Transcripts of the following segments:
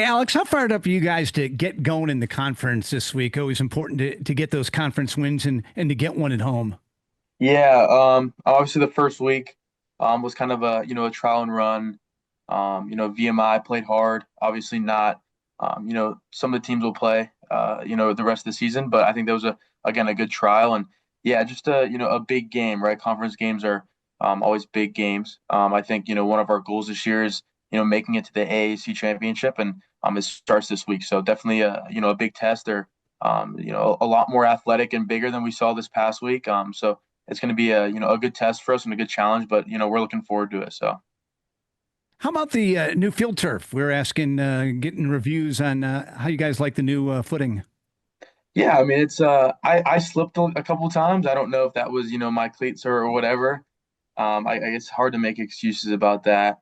Hey, Alex, how fired up are you guys to get going in the conference this week? Always important to get those conference wins and to get one at home. Yeah, obviously the first week was kind of a trial and run. VMI played hard. Obviously not some of the teams will play the rest of the season, but I think that was again a good trial and yeah, just a big game, right? Conference games are always big games. I think one of our goals this year is making it to the AAC championship and it starts this week. So definitely a big test. They're a lot more athletic and bigger than we saw this past week. So it's going to be a good test for us and a good challenge, but we're looking forward to it. So How about the new field turf? We're asking, getting reviews on how you guys like the new footing. yeah, I mean it's I slipped a couple times. I don't know if that was my cleats or whatever. It's hard to make excuses about that.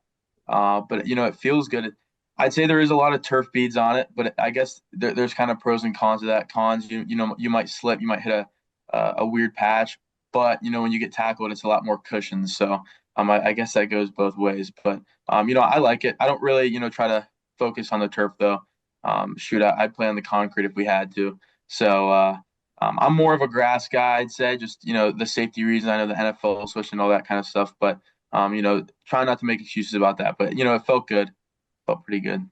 But it feels good. I'd say there is a lot of turf beads on it, but I guess there's kind of pros and cons to that. Cons, you might slip, you might hit a weird patch, but when you get tackled, it's a lot more cushion. So I guess that goes both ways. But I like it. I don't really try to focus on the turf though. Shoot, I'd play on the concrete if we had to. So I'm more of a grass guy, I'd say, just the safety reason. I know the NFL switching all that kind of stuff, but try not to make excuses about that. But it felt good, felt pretty good.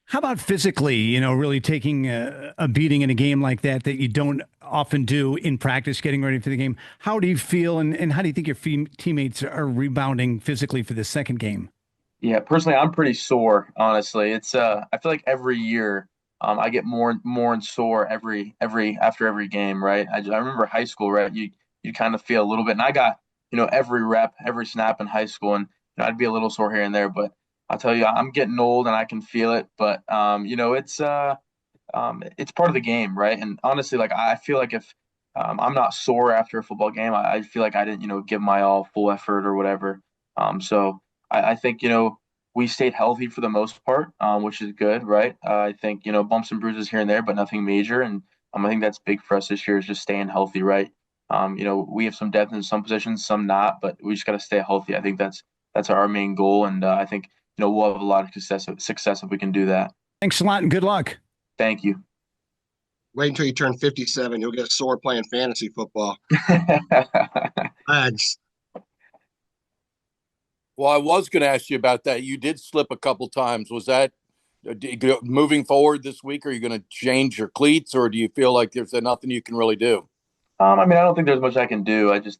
How about physically, really taking a beating in a game like that you don't often do in practice, getting ready for the game? How do you feel and how do you think your teammates are rebounding physically for the second game? Yeah, personally, I'm pretty sore. Honestly, it's I feel like every year, I get more and sore every after every game. Right? I remember high school, right? You kind of feel a little bit, and I got every rep, every snap in high school, and I'd be a little sore here and there. But I'll tell you, I'm getting old, and I can feel it. But it's part of the game, right? And honestly, like I feel like if I'm not sore after a football game, I feel like I didn't give my all full effort or whatever. So I think we stayed healthy for the most part, which is good, right? I think bumps and bruises here and there, but nothing major. And I think that's big for us this year is just staying healthy, right? We have some depth in some positions, some not, but we just got to stay healthy. I think that's our main goal, and I think we'll have a lot of success if we can do that. Thanks a lot and good luck. Thank you. Wait until you turn 57. You'll get sore playing fantasy football. Lads. Well, I was going to ask you about that. You did slip a couple times. Was that moving forward this week? Are you going to change your cleats, or do you feel like there's nothing you can really do? I mean, I don't think there's much I can do. I just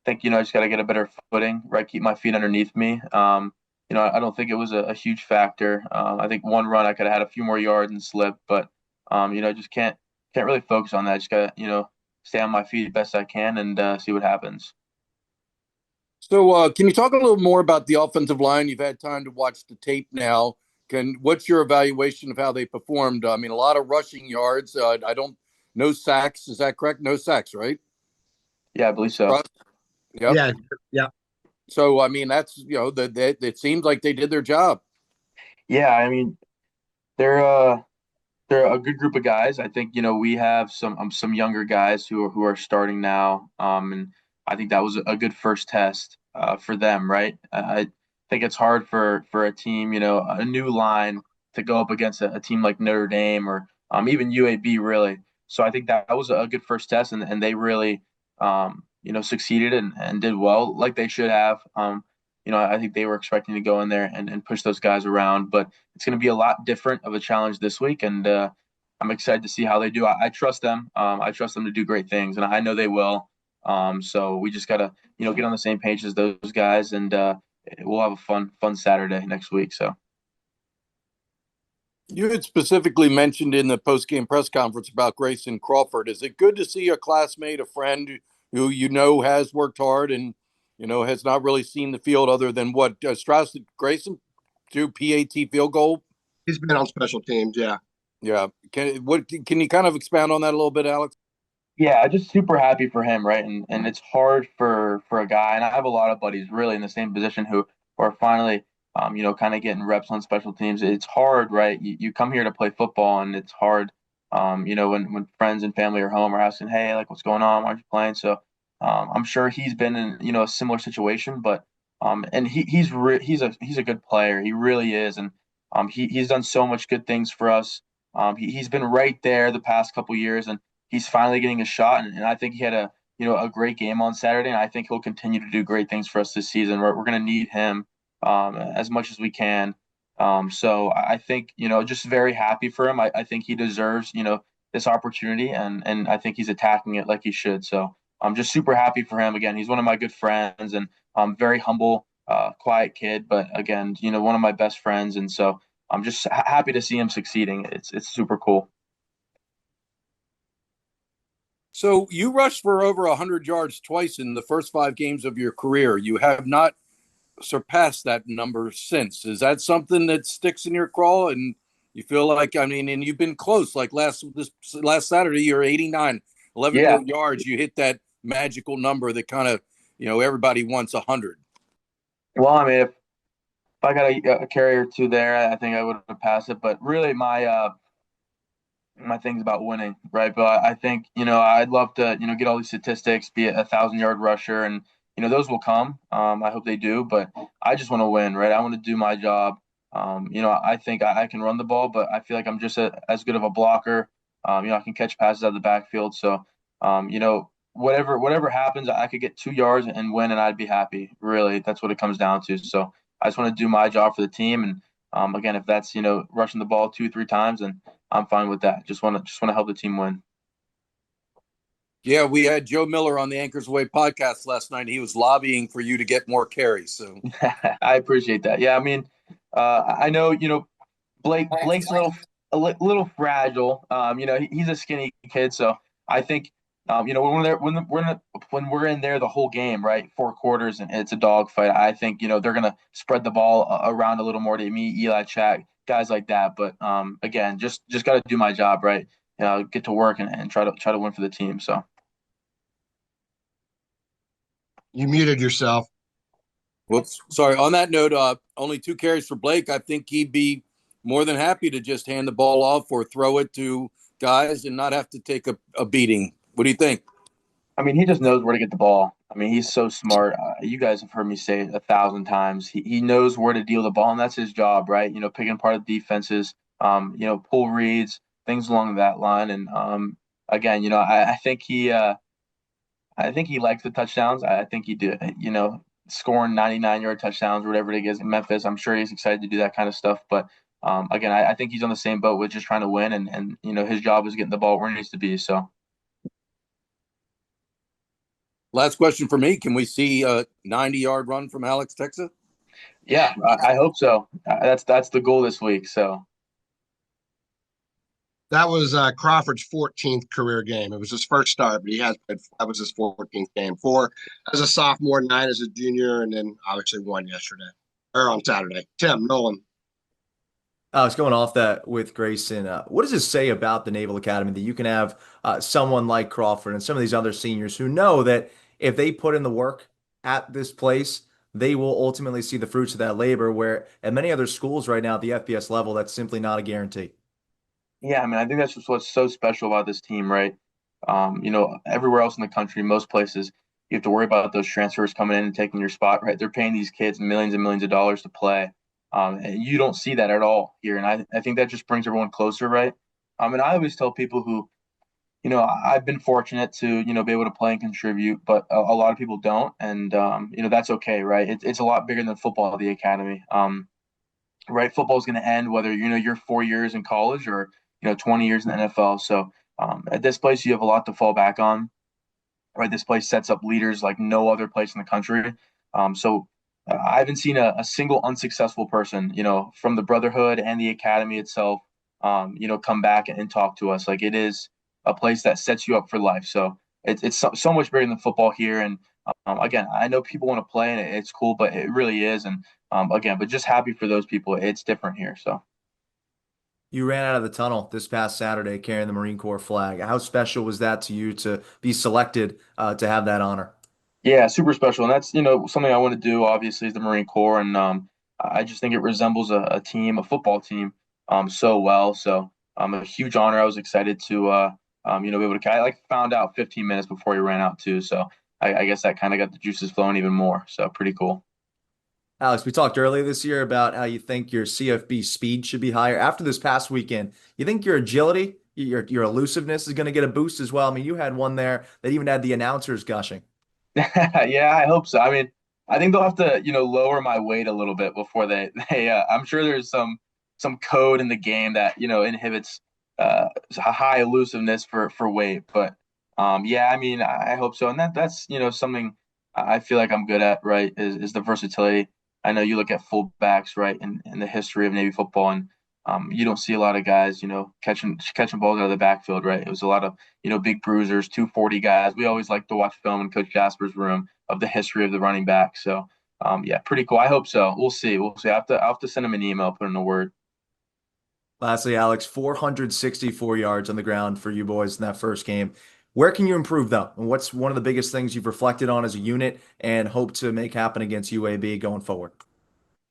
think, I just got to get a better footing, right? Keep my feet underneath me. I don't think it was a huge factor. I think one run I could have had a few more yards and slip, but just can't really focus on that. Just got to, stay on my feet best I can and see what happens. So, can you talk a little more about the offensive line? You've had time to watch the tape now. What's your evaluation of how they performed? I mean, a lot of rushing yards. I don't no sacks. Is that correct? No sacks, right? Yeah, I believe so. Russ? Yep. Yeah, yeah. So, I mean, that's that it seems like they did their job. Yeah, I mean, they're a good group of guys. I think we have some younger guys who are starting now, and I think that was a good first test for them, right? I think it's hard for a team, a new line to go up against a team like Notre Dame or even UAB, really. So I think that was a good first test, and they really succeeded and did well like they should have. I think they were expecting to go in there and push those guys around, but it's going to be a lot different of a challenge this week, and I'm excited to see how they do. I trust them. I trust them to do great things, and I know they will. So we just gotta, get on the same page as those guys, and we'll have a fun Saturday next week. So You had specifically mentioned in the post-game press conference about Grayson Crawford. Is it good to see a classmate, a friend who has worked hard and has not really seen the field other than what Strauss Grayson do PAT field goal? He's been on special teams. Yeah. Yeah. Can you kind of expound on that a little bit, Alex? yeah, just super happy for him, right? And it's hard for a guy, and I have a lot of buddies really in the same position who are finally, kind of getting reps on special teams. It's hard, right? You come here to play football, and it's hard. When friends and family are home are asking, "Hey, like, what's going on? Why aren't you playing?" So, I'm sure he's been in a similar situation, but and he's a good player. He really is, and He's done so much good things for us. He's been right there the past couple years, and he's finally getting a shot. And I think he had a great game on Saturday, and I think he'll continue to do great things for us this season. We're going to need him as much as we can. So I think, just very happy for him. I think he deserves, this opportunity, and I think he's attacking it like he should. So I'm just super happy for him. Again, he's one of my good friends, and very humble, quiet kid, but again, one of my best friends. And so I'm just happy to see him succeeding. It's super cool. So you rushed for over 100 yards twice in the first 5 games of your career. You have not surpassed that number since. Is that something that sticks in your craw? And you feel like, I mean, and you've been close. Like last Saturday, you're 89, 11 Yeah. more yards. You hit that magical number that kind of, everybody wants 100. Well, I mean, if I got a carry or two there, I think I would have passed it. But really, my thing's about winning, right? But I think, I'd love to, get all these statistics, be a 1,000 yard rusher, and those will come. I hope they do, but I just want to win, right? I want to do my job. I think I can run the ball, but I feel like I'm just as good of a blocker. I can catch passes out of the backfield. So, whatever happens, I could get 2 yards and win, and I'd be happy. Really, that's what it comes down to. So I just want to do my job for the team, and again, if that's rushing the ball 2-3 times, and I'm fine with that. Just want to help the team win. Yeah, we had Joe Miller on the Anchors Away podcast last night. He was lobbying for you to get more carries. So I appreciate that. Yeah, I mean, I know Blake's a little fragile. He's a skinny kid, so I think when we're in there the whole game, right, 4 quarters, and it's a dogfight. I think they're gonna spread the ball around a little more to me, Eli Chat, guys like that. But again, just got to do my job, right? Get to work and try to win for the team. So. You muted yourself. whoops. Sorry. On that note, only 2 carries for Blake. I think he'd be more than happy to just hand the ball off or throw it to guys and not have to take a beating. What do you think? I mean, he just knows where to get the ball. I mean, he's so smart. You guys have heard me say it 1,000 times. He knows where to deal the ball, and that's his job, right? Picking apart the defenses, pull reads, things along that line. And again, I think he likes the touchdowns. I think he did, scoring 99-yard touchdowns or whatever it is in Memphis. I'm sure he's excited to do that kind of stuff. But again, I think he's on the same boat with just trying to win, and his job is getting the ball where it needs to be. So. Last question for me. Can we see a 90-yard run from Alex Tecza? Yeah, I hope so. That's the goal this week. So. That was Crawford's 14th career game. It was his first start, but that was his 14th game. 4 as a sophomore, 9 as a junior, and then obviously 1 yesterday or on Saturday. Tim Nolan. I was going off that with Grayson. What does it say about the Naval Academy that you can have someone like Crawford and some of these other seniors who know that if they put in the work at this place, they will ultimately see the fruits of that labor, where at many other schools right now at the FBS level, that's simply not a guarantee. Yeah, I mean, I think that's just what's so special about this team, right? Everywhere else in the country, most places, you have to worry about those transfers coming in and taking your spot, right? They're paying these kids millions and millions of dollars to play. And you don't see that at all here. And I think that just brings everyone closer, right? And I always tell people who, I've been fortunate to, be able to play and contribute, but a lot of people don't. And, that's okay, right? It's a lot bigger than football at the academy. Right? Football is going to end whether, you're 4 years in college or, 20 years in the NFL. So at this place, you have a lot to fall back on, right? This place sets up leaders like no other place in the country. So I haven't seen a single unsuccessful person, from the Brotherhood and the Academy itself, come back and talk to us. Like, it is a place that sets you up for life. So it's so much bigger than football here. And again, I know people want to play and it's cool, but it really is. And again, but just happy for those people. It's different here. So. You ran out of the tunnel this past Saturday carrying the Marine Corps flag. How special was that to you to be selected to have that honor? Yeah, super special. And that's, something I want to do, obviously, is the Marine Corps. And I just think it resembles a team, a football team, so well. So a huge honor. I was excited to, be able to, I found out 15 minutes before he ran out too. So I guess that kind of got the juices flowing even more. So pretty cool. Alex, we talked earlier this year about how you think your CFB speed should be higher. After this past weekend, you think your agility, your elusiveness is going to get a boost as well? I mean, you had one there that even had the announcers gushing. Yeah, I hope so. I mean, I think they'll have to, lower my weight a little bit before they. I'm sure there's some code in the game that inhibits a high elusiveness for weight. But yeah, I mean, I hope so. And that's something I feel like I'm good at, right? Is the versatility. I know you look at fullbacks, right, in the history of Navy football, and you don't see a lot of guys, catching balls out of the backfield, right? It was a lot of big bruisers, 240 guys. We always like to watch film in Coach Jasper's room of the history of the running back. So, yeah, pretty cool. I hope so. We'll see. We'll see. I have to send him an email, put in a word. Lastly, Alex, 464 yards on the ground for you boys in that first game. Where can you improve, though? And what's one of the biggest things you've reflected on as a unit and hope to make happen against UAB going forward?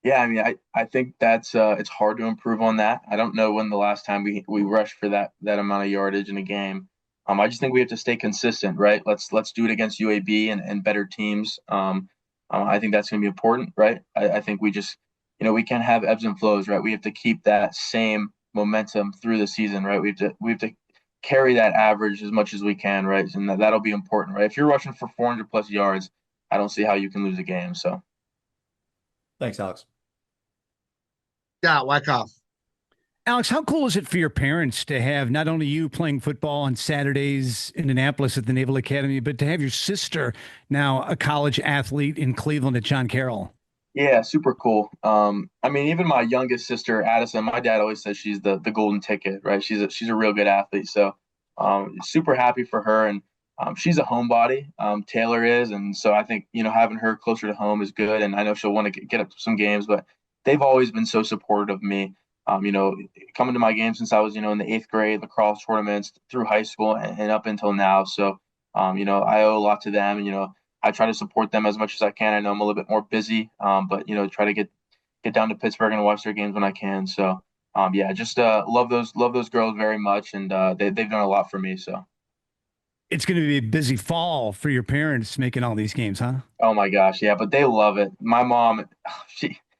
Yeah, I mean, I think that's it's hard to improve on that. I don't know when the last time we rushed for that amount of yardage in a game. I just think we have to stay consistent, right? Let's do it against UAB and better teams. I think that's going to be important, right? I think we just we can't have ebbs and flows, right? We have to keep that same momentum through the season, right? We have to carry that average as much as we can, right? And that'll be important, right? If you're rushing for 400 plus yards, I don't see how you can lose a game. So. Thanks, Alex. Yeah, Wyckoff. Alex, how cool is it for your parents to have not only you playing football on Saturdays in Annapolis at the Naval Academy, but to have your sister now a college athlete in Cleveland at John Carroll? Yeah, super cool. I mean, even my youngest sister, Addison, my dad always says she's the golden ticket, right? She's a real good athlete. So, super happy for her, and she's a homebody. Taylor is, and so I think having her closer to home is good. And I know she'll want to get up to some games, but they've always been so supportive of me. Coming to my games since I was in the eighth grade, lacrosse tournaments through high school and up until now. So, I owe a lot to them. I try to support them as much as I can. I know I'm a little bit more busy, but try to get down to Pittsburgh and watch their games when I can. So, yeah, just love those girls very much, and they've done a lot for me. So, It's going to be a busy fall for your parents making all these games, huh? oh my gosh, yeah, but they love it. My mom,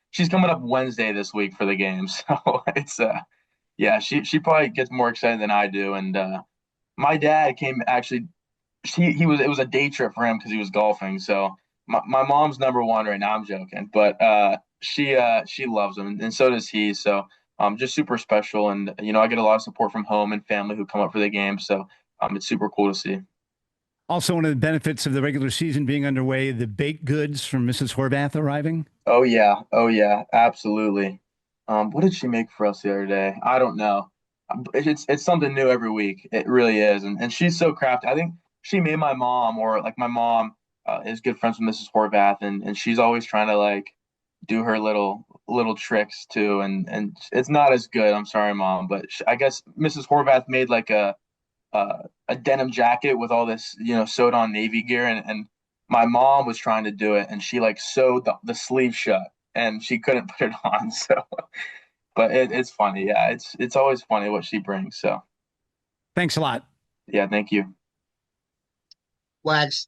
she's coming up Wednesday this week for the game, so it's yeah, she probably gets more excited than I do, and my dad came actually. It was a day trip for him because he was golfing. So my mom's number one right now. I'm joking, but she loves him, and so does he. So just super special, and I get a lot of support from home and family who come up for the game. So it's super cool to see. Also, one of the benefits of the regular season being underway, the baked goods from Mrs. Horvath arriving. Oh yeah, absolutely. What did she make for us the other day? I don't know. It's something new every week. It really is, and she's so crafty. I think she made my mom, or like my mom is good friends with Mrs. Horvath, and she's always trying to like do her little tricks too, and it's not as good. I'm sorry, mom, but I guess Mrs. Horvath made like a denim jacket with all this sewed on navy gear, and my mom was trying to do it, and she like sewed the sleeve shut, and she couldn't put it on. So, but it's funny. Yeah, it's always funny what she brings. So, Thanks a lot. yeah, thank you. Wags.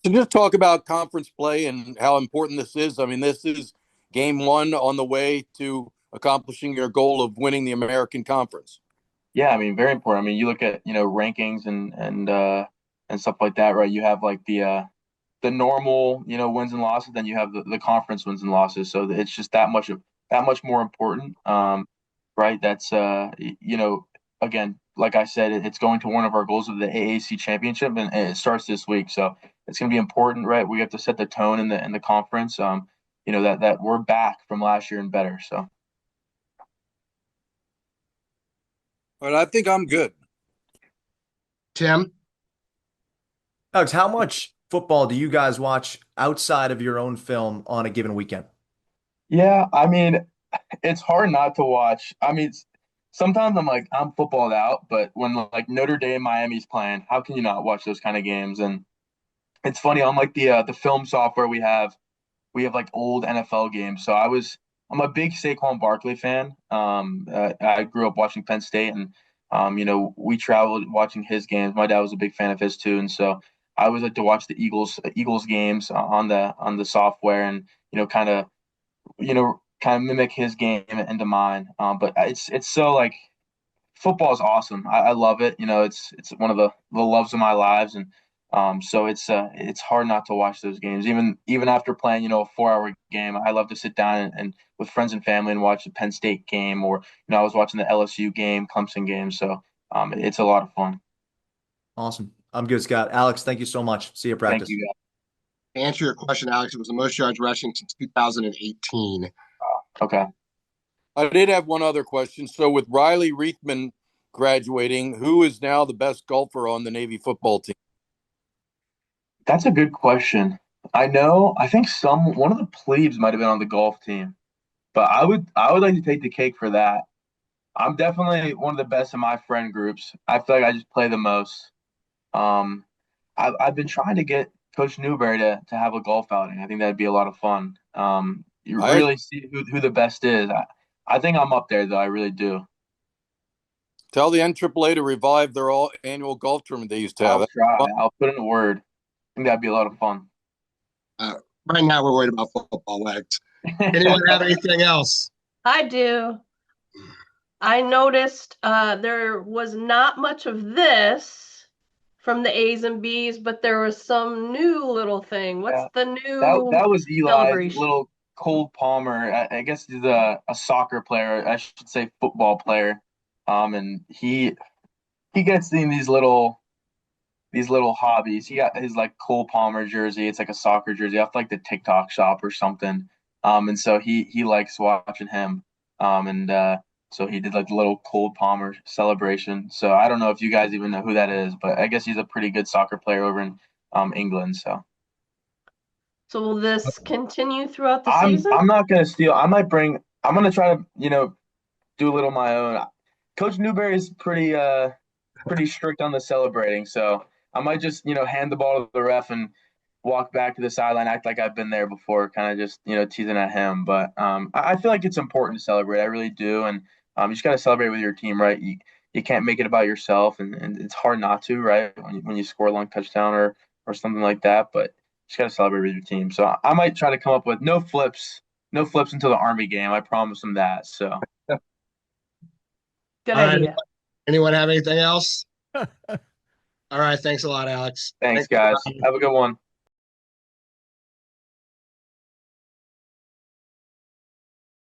So just talk about conference play and how important this is. I mean, this is game one on the way to accomplishing your goal of winning the American Conference. Yeah, I mean, very important. I mean, you look at rankings and stuff like that, right? You have like the normal wins and losses, then you have the conference wins and losses. So it's just that much more important, right? That's again, like I said, it's going to one of our goals of the AAC championship, and it starts this week. So it's going to be important, right? We have to set the tone in the conference. That we're back from last year and better. So. But I think I'm good. Tim. Alex, how much football do you guys watch outside of your own film on a given weekend? Yeah, I mean, it's hard not to watch. I mean, sometimes I'm like, I'm footballed out, but when like Notre Dame, Miami's playing, how can you not watch those kind of games? And it's funny on like the film software we have like old NFL games. So I'm a big Saquon Barkley fan. I grew up watching Penn State, and we traveled watching his games. My dad was a big fan of his too, and so I always like to watch the Eagles games on the software, and kind of mimic his game into mine. But it's so like football is awesome. I love it. It's one of the loves of my lives, and so it's hard not to watch those games. Even after playing a 4 hour game, I love to sit down and with friends and family and watch the Penn State game, or I was watching the LSU game, Clemson game. So it's a lot of fun. Awesome. I'm good, Scott. Alex, thank you so much. See you at Thank practice. you, guys. To answer your question, Alex, it was the most yards rushing since 2018. Okay. I did have one other question. So with Riley Reithman graduating, who is now the best golfer on the Navy football team? That's a good question. I think one of the plebes might have been on the golf team, but I would like to take the cake for that. I'm definitely one of the best in my friend groups. I feel like I just play the most. Um, I've been trying to get Coach Newberry to have a golf outing. I think that'd be a lot of fun. You I really see who the best is. I think I'm up there though. I really do. tell the NAAA to revive their all annual golf tournament they used to have. I'll try. I'll put in a word. I think that'd be a lot of fun. Uh, right now, we're worried about football legs. Anyone have anything else? I do. I noticed there was not much of this from the A's and B's, but there was some new little thing. What's Yeah. the That new that was Eli's celebration? little Cole Palmer. I guess he's a soccer player. I should say football player. And he gets in these little hobbies. He got his like Cole Palmer jersey. It's like a soccer jersey off like the TikTok shop or something. And so he likes watching him. And so he did like the little Cole Palmer celebration. So I don't know if you guys even know who that is, but I guess he's a pretty good soccer player over in England. So So will this continue throughout the I'm season? I'm not gonna steal. I'm gonna try to do a little my own. Coach Newberry is pretty strict on the celebrating, so I might just hand the ball to the ref and walk back to the sideline, act like I've been there before, kind of just teasing at him. But I feel like it's important to celebrate. I really do, and you just got to celebrate with your team, right? You can't make it about yourself, and it's hard not to, right? When you score a long touchdown or something like that, but you just got to celebrate with your team. So I might try to come up with no flips until the Army game. I promise them that. So Good All right. idea. Anyone have anything else? All right. Thanks a lot, Alex. thanks, guys. Have a good one.